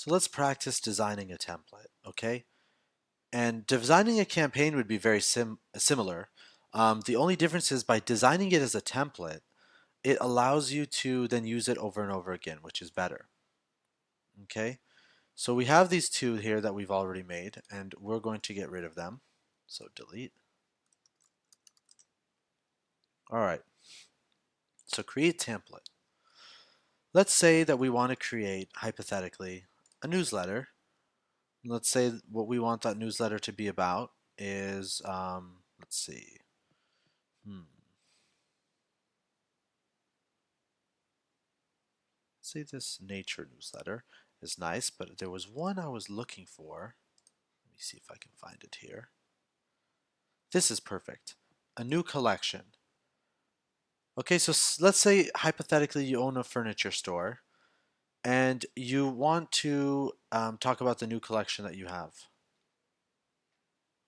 So let's practice designing a template, okay? And designing a campaign would be very similar. The only difference is by designing it as a template, it allows you to then use it over and over again, which is better, okay? So we have these two here that we've already made, and we're going to get rid of them. So delete. All right, so create template. Let's say that we want to create, hypothetically, a newsletter. Let's say what we want that newsletter to be about is, let's see, say this nature newsletter is nice, but there was one I was looking for. Let me see if I can find it here. This is perfect. A new collection. Okay, so let's say hypothetically you own a furniture store and you want to talk about the new collection that you have.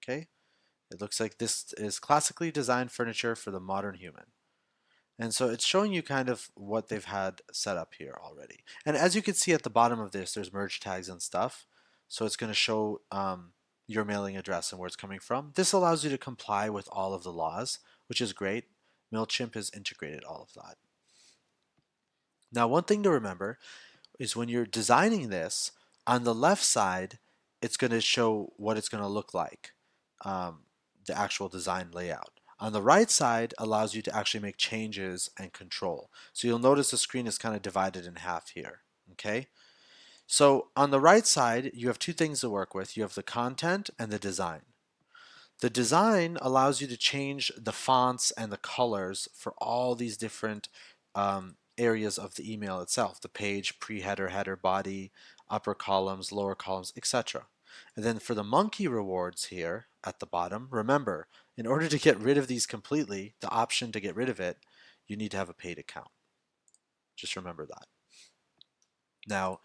Okay, it looks like this is classically designed furniture for the modern human. And so it's showing you kind of what they've had set up here already. And as you can see at the bottom of this, there's merge tags and stuff. So it's going to show your mailing address and where it's coming from. This allows you to comply with all of the laws, which is great. MailChimp has integrated all of that. Now, one thing to remember is when you're designing this, on the left side, it's going to show what it's going to look like, the actual design layout. On the right side allows you to actually make changes and control. So you'll notice the screen is kind of divided in half here. Okay. So on the right side, you have two things to work with. You have the content and the design. The design allows you to change the fonts and the colors for all these different areas of the email itself, the page, pre-header, header, body, upper columns, lower columns, etc. And then for the monkey rewards here at the bottom, remember, in order to get rid of these completely, the option to get rid of it, you need to have a paid account. Just remember that. Now,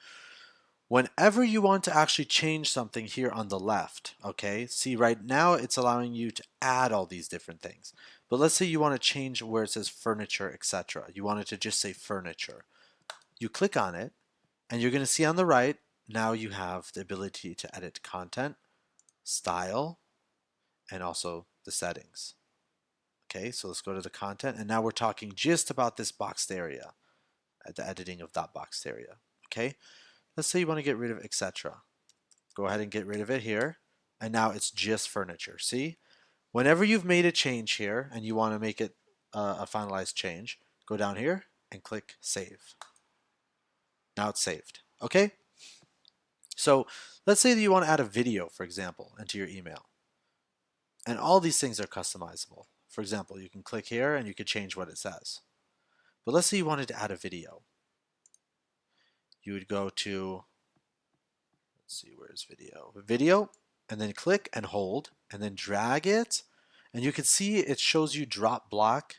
whenever you want to actually change something here on the left, okay, see right now it's allowing you to add all these different things. But let's say you want to change where it says furniture, etc. You want it to just say furniture. You click on it and you're going to see on the right, now you have the ability to edit content, style, and also the settings. Okay, so let's go to the content, and now we're talking just about this boxed area, the editing of that boxed area. Okay, let's say you want to get rid of etc. Go ahead and get rid of it here, and now it's just furniture. See, whenever you've made a change here and you want to make it a finalized change, go down here and click save. Now it's saved. Okay, so let's say that you want to add a video, for example, into your email. And all these things are customizable. For example, you can click here and you can change what it says. But let's say you wanted to add a video. You would go to, let's see, where's video? Video, and then click and hold, and then drag it. And you can see it shows you drop block.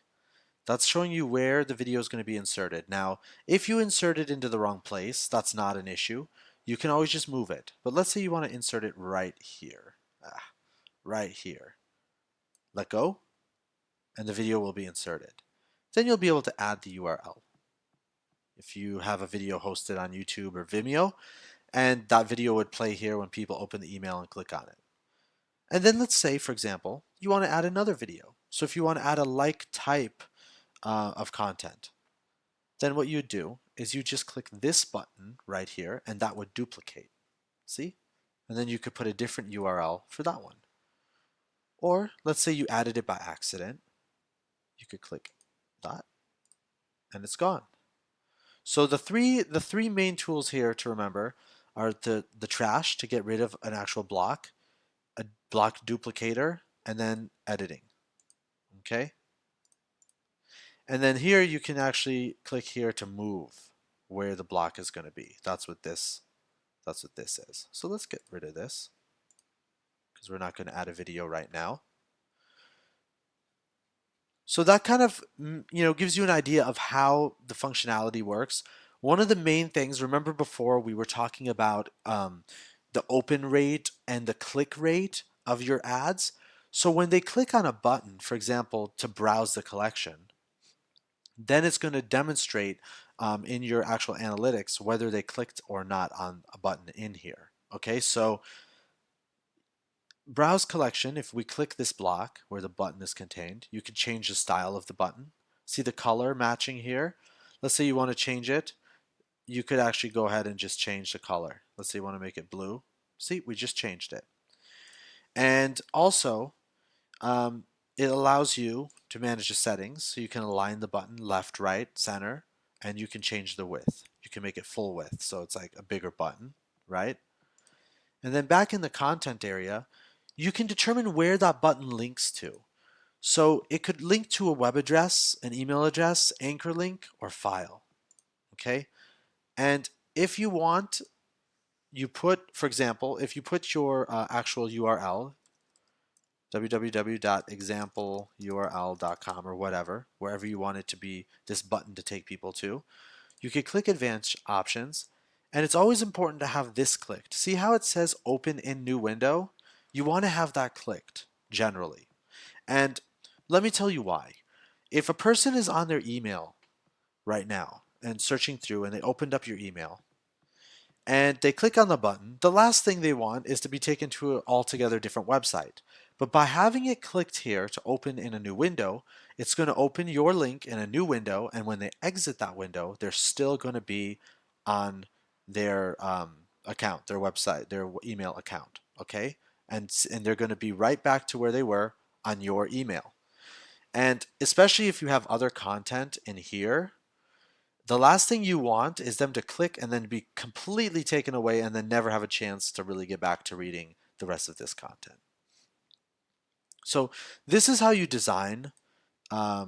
That's showing you where the video is going to be inserted. Now, if you insert it into the wrong place, that's not an issue. You can always just move it. But let's say you want to insert it right here. Right here. Let go, and the video will be inserted. Then you'll be able to add the URL. If you have a video hosted on YouTube or Vimeo, and that video would play here when people open the email and click on it. And then let's say, for example, you want to add another video. So if you want to add a like type of content, then what you would do is you just click this button right here, and that would duplicate. See? And then you could put a different URL for that one. Or let's say you added it by accident. You could click that, and it's gone. So the three main tools here to remember are the trash to get rid of an actual block, a block duplicator, and then editing. Okay? And then here you can actually click here to move where the block is going to be. That's what this is. So let's get rid of this because we're not going to add a video right now. So that kind of gives you an idea of how the functionality works. One of the main things, remember before we were talking about the open rate and the click rate of your ads. So when they click on a button, for example, to browse the collection, then it's going to demonstrate in your actual analytics whether they clicked or not on a button in here. Okay, so browse collection, if we click this block where the button is contained, you can change the style of the button. See the color matching here? Let's say you want to change it. You could actually go ahead and just change the color. Let's say you want to make it blue. See, we just changed it. And also, it allows you to manage the settings. So you can align the button left, right, center, and you can change the width. You can make it full width, so it's like a bigger button, right? And then back in the content area, you can determine where that button links to. So it could link to a web address, an email address, anchor link, or file. Okay? And if you want, you put, for example, if you put your actual URL, www.exampleurl.com or whatever, wherever you want it to be, this button to take people to, you could click Advanced Options, and it's always important to have this clicked. See how it says Open in New Window? You want to have that clicked, generally. And let me tell you why. If a person is on their email right now and searching through and they opened up your email and they click on the button, the last thing they want is to be taken to an altogether different website. But by having it clicked here to open in a new window, it's going to open your link in a new window, and when they exit that window, they're still going to be on their account, their website, their email account, okay? And they're going to be right back to where they were on your email. And especially if you have other content in here, the last thing you want is them to click and then be completely taken away and then never have a chance to really get back to reading the rest of this content. So this is how you design a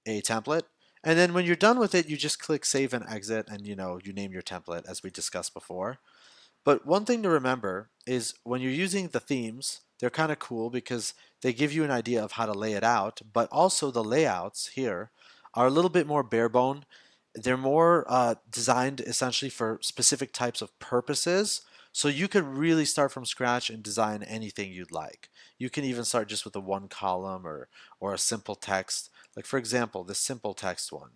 template. And then when you're done with it, you just click save and exit, and you name your template as we discussed before. But one thing to remember is when you're using the themes, they're kind of cool because they give you an idea of how to lay it out, but also the layouts here are a little bit more bare bone. They're more designed essentially for specific types of purposes. So you could really start from scratch and design anything you'd like. You can even start just with a one column or a simple text. Like for example, this simple text one.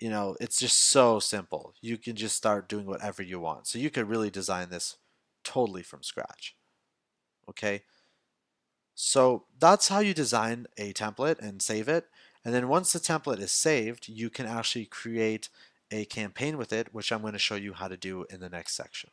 It's just so simple. You can just start doing whatever you want. So you could really design this totally from scratch. Okay. So that's how you design a template and save it. And then once the template is saved, you can actually create a campaign with it, which I'm going to show you how to do in the next section.